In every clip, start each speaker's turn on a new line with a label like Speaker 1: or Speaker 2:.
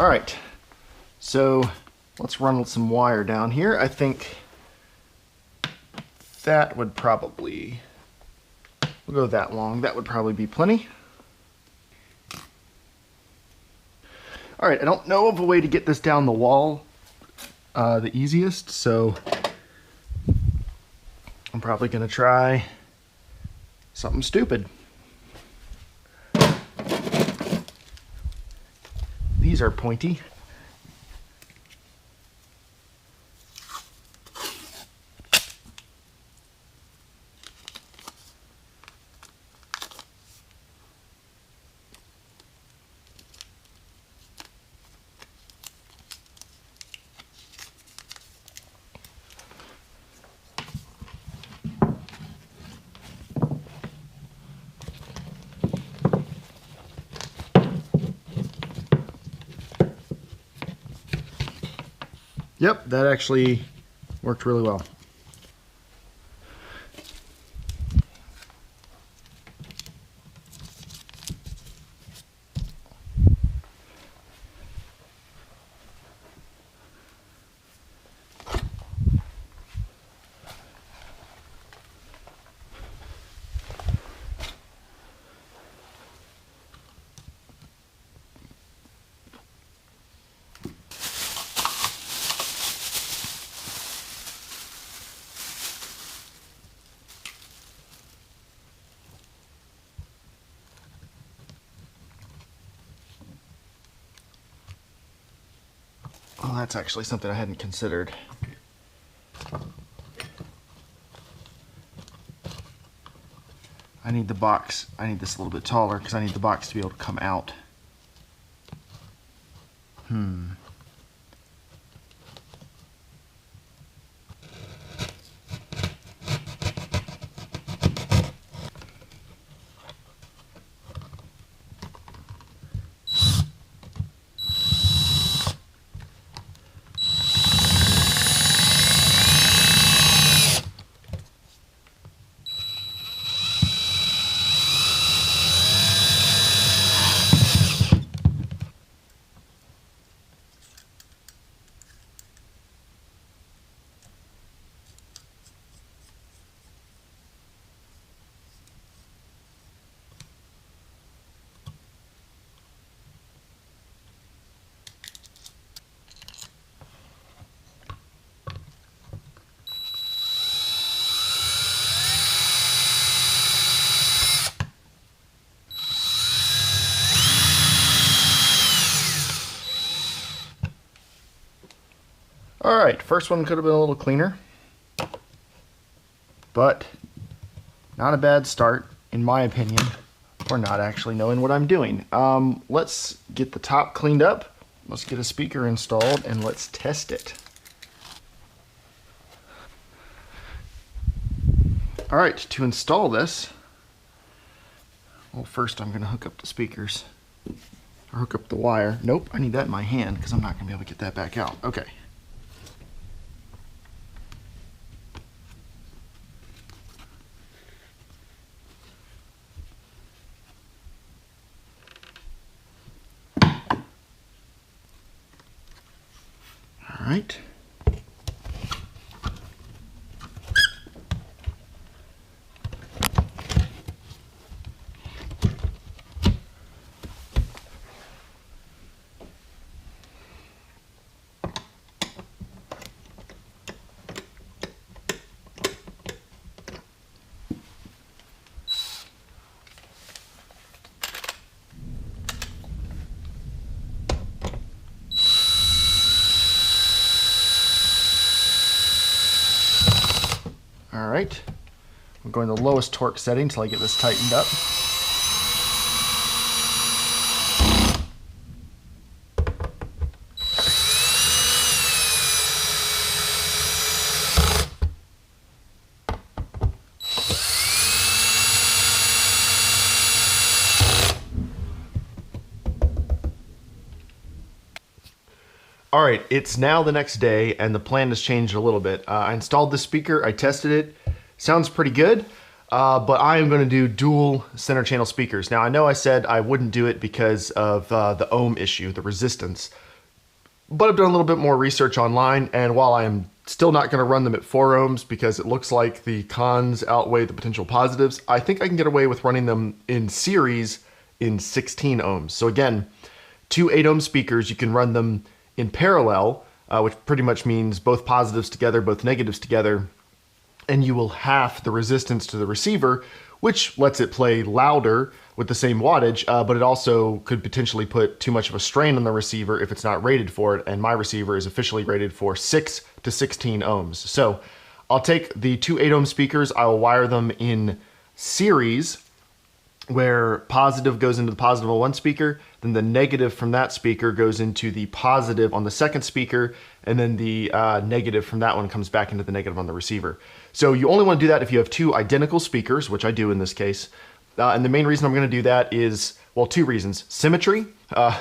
Speaker 1: All right, so let's run some wire down here. I think that would probably, we'll go that long. That would probably be plenty. All right, I don't know of a way to get this down the wall the easiest, so I'm probably gonna try something stupid. These are pointy. Yep, that actually worked really well. Well, that's actually something I hadn't considered. I need the box, I need this a little bit taller because I need the box to be able to come out. All right, first one could have been a little cleaner, but not a bad start, in my opinion, for not actually knowing what I'm doing. Let's get the top cleaned up, let's get a speaker installed, and let's test it. All right, to install this, well, first I'm gonna hook up the speakers, or hook up the wire. Nope, I need that in my hand because I'm not gonna be able to get that back out. Okay. All right. All right, I'm going to the lowest torque setting until I get this tightened up. All right, it's now the next day and the plan has changed a little bit. I installed the speaker, I tested it, sounds pretty good, but I am gonna do dual center channel speakers. Now I know I said I wouldn't do it because of the ohm issue, the resistance, But I've done a little bit more research online, and while I am still not going to run them at 4 ohms because it looks like the cons outweigh the potential positives, I think I can get away with running them in series in 16 ohms. So again, 2 8-ohm speakers, you can run them in parallel, which pretty much means both positives together, both negatives together, and you will half the resistance to the receiver, which lets it play louder with the same wattage, but it also could potentially put too much of a strain on the receiver if it's not rated for it, and my receiver is officially rated for 6 to 16 ohms. So I'll take the 2 8-ohm speakers, I will wire them in series, where positive goes into the positive on one speaker, then the negative from that speaker goes into the positive on the second speaker, and then the negative from that one comes back into the negative on the receiver. So you only want to do that if you have 2 identical speakers, which I do in this case. And the main reason I'm going to do that is, well, 2 reasons. Symmetry. I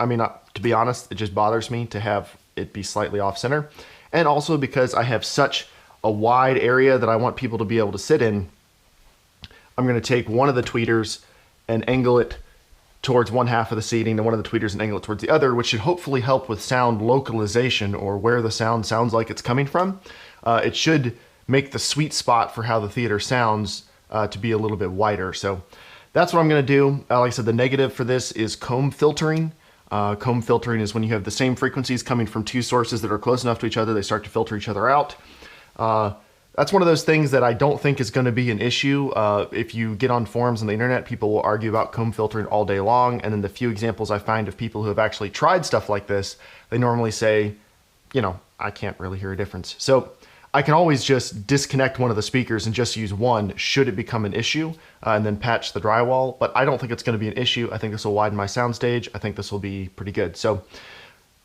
Speaker 1: mean, to be honest, it just bothers me to have it be slightly off center. And also because I have such a wide area that I want people to be able to sit in, I'm going to take one of the tweeters and angle it towards one half of the seating and one of the tweeters and angle it towards the other, which should hopefully help with sound localization, or where the sound sounds like it's coming from. It should make the sweet spot for how the theater sounds to be a little bit wider. So that's what I'm going to do. Like I said, the negative for this is comb filtering. Comb filtering is when you have the same frequencies coming from 2 sources that are close enough to each other, they start to filter each other out. That's one of those things that I don't think is going to be an issue. If you get on forums on the internet, people will argue about comb filtering all day long, and then the few examples I find of people who have actually tried stuff like this, they normally say, you know, I can't really hear a difference. So I can always just disconnect one of the speakers and just use one should it become an issue, and then patch the drywall. But I don't think it's going to be an issue. I think this will widen my soundstage. I think this will be pretty good. So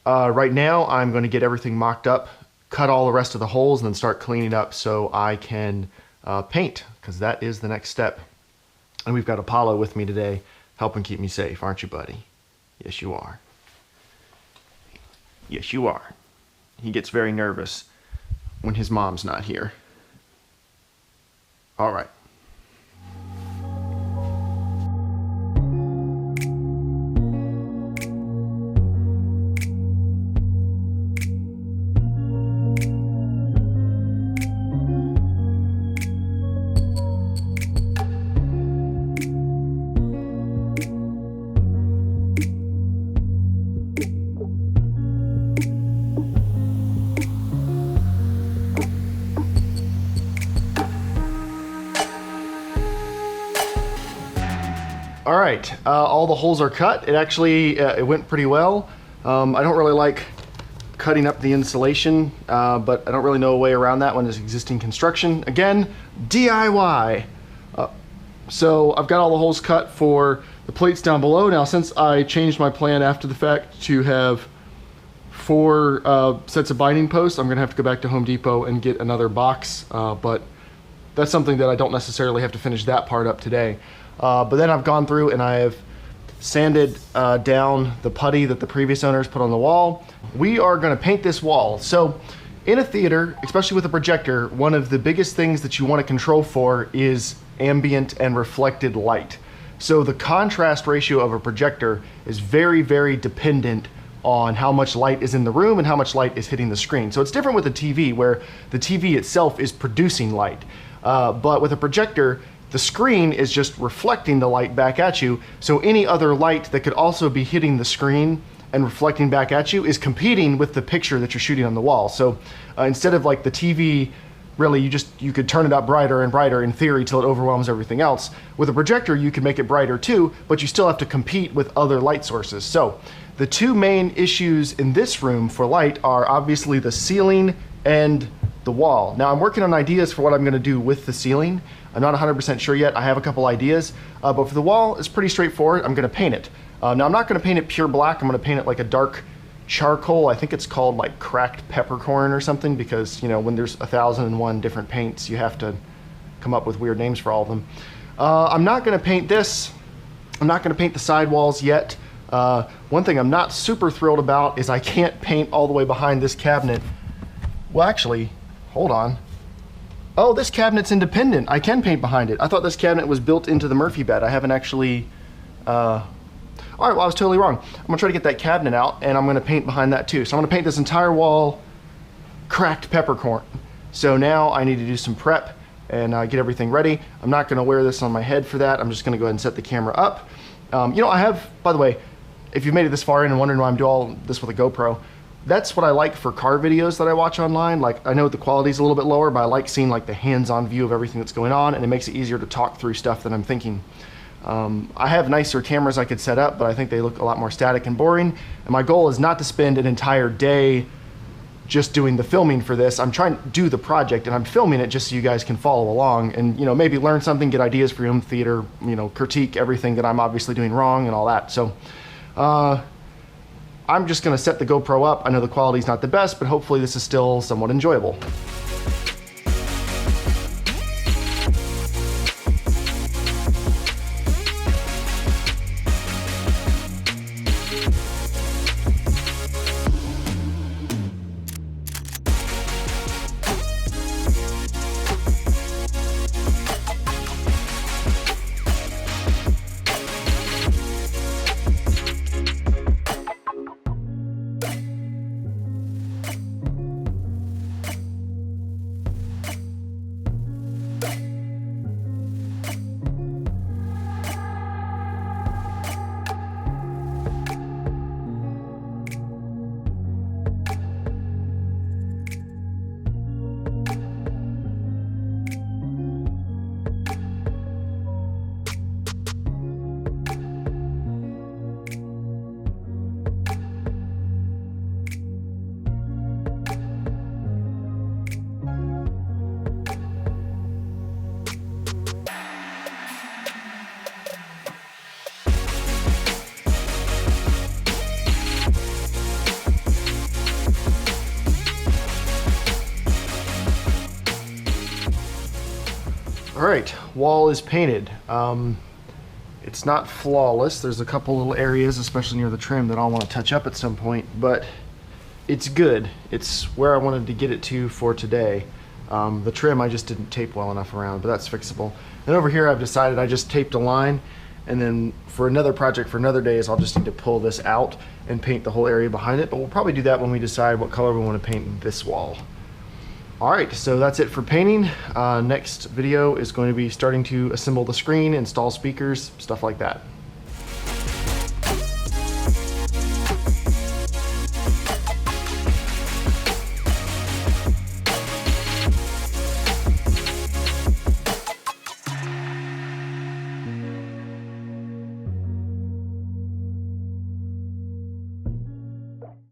Speaker 1: right now I'm going to get everything mocked up, cut all the rest of the holes, and then start cleaning up so I can paint, because that is the next step. And we've got Apollo with me today, helping keep me safe, aren't you, buddy? Yes, you are. Yes, you are. He gets very nervous when his mom's not here. All right. All right, all the holes are cut. It actually, it went pretty well. I don't really like cutting up the insulation, but I don't really know a way around that when there's existing construction. Again, DIY. So I've got all the holes cut for the plates down below. Now, since I changed my plan after the fact to have 4 sets of binding posts, I'm gonna have to go back to Home Depot and get another box, but that's something that I don't necessarily have to finish that part up today. But then I've gone through and I have sanded down the putty that the previous owners put on the wall. We are going to paint this wall. So in a theater, especially with a projector, one of the biggest things that you want to control for is ambient and reflected light. So the contrast ratio of a projector is very, very dependent on how much light is in the room and how much light is hitting the screen. So it's different with a TV, where the TV itself is producing light. But with a projector, the screen is just reflecting the light back at you, so any other light that could also be hitting the screen and reflecting back at you is competing with the picture that you're shooting on the wall. So instead of like the TV, really you could turn it up brighter and brighter in theory till it overwhelms everything else. With a projector, you can make it brighter too, but you still have to compete with other light sources. So the 2 main issues in this room for light are obviously the ceiling and the wall. Now I'm working on ideas for what I'm going to do with the ceiling. I'm not 100% sure yet. I have a couple ideas, but for the wall, it's pretty straightforward. I'm going to paint it. Now I'm not going to paint it pure black. I'm going to paint it like a dark charcoal. I think it's called like cracked peppercorn or something, because you know when there's 1,001 different paints, you have to come up with weird names for all of them. I'm not going to paint this. I'm not going to paint the sidewalls yet. One thing I'm not super thrilled about is I can't paint all the way behind this cabinet. Well, actually, hold on. Oh, this cabinet's independent. I can paint behind it. I thought this cabinet was built into the Murphy bed. I haven't actually... All right, well, I was totally wrong. I'm gonna try to get that cabinet out, and I'm gonna paint behind that too. So I'm gonna paint this entire wall cracked peppercorn. So now I need to do some prep and get everything ready. I'm not gonna wear this on my head for that. I'm just gonna go ahead and set the camera up. You know, I have, by the way, if you've made it this far in and wondering why I'm doing all this with a GoPro, that's what I like for car videos that I watch online. Like, I know the quality's a little bit lower, but I like seeing like the hands-on view of everything that's going on, and it makes it easier to talk through stuff that I'm thinking. I have nicer cameras I could set up, but I think they look a lot more static and boring. And my goal is not to spend an entire day just doing the filming for this. I'm trying to do the project, and I'm filming it just so you guys can follow along and, you know, maybe learn something, get ideas for your own theater, you know, critique everything that I'm obviously doing wrong and all that. So I'm just gonna set the GoPro up. I know the quality's not the best, but hopefully this is still somewhat enjoyable. All right, wall is painted. It's not flawless. There's a couple little areas, especially near the trim, that I'll want to touch up at some point, but it's good. It's where I wanted to get it to for today. The trim I just didn't tape well enough around, but that's fixable. And over here I've decided I just taped a line, and then for another project for another day is I'll just need to pull this out and paint the whole area behind it, but we'll probably do that when we decide what color we want to paint this wall. All right, so that's it for painting. Next video is going to be starting to assemble the screen, install speakers, stuff like that.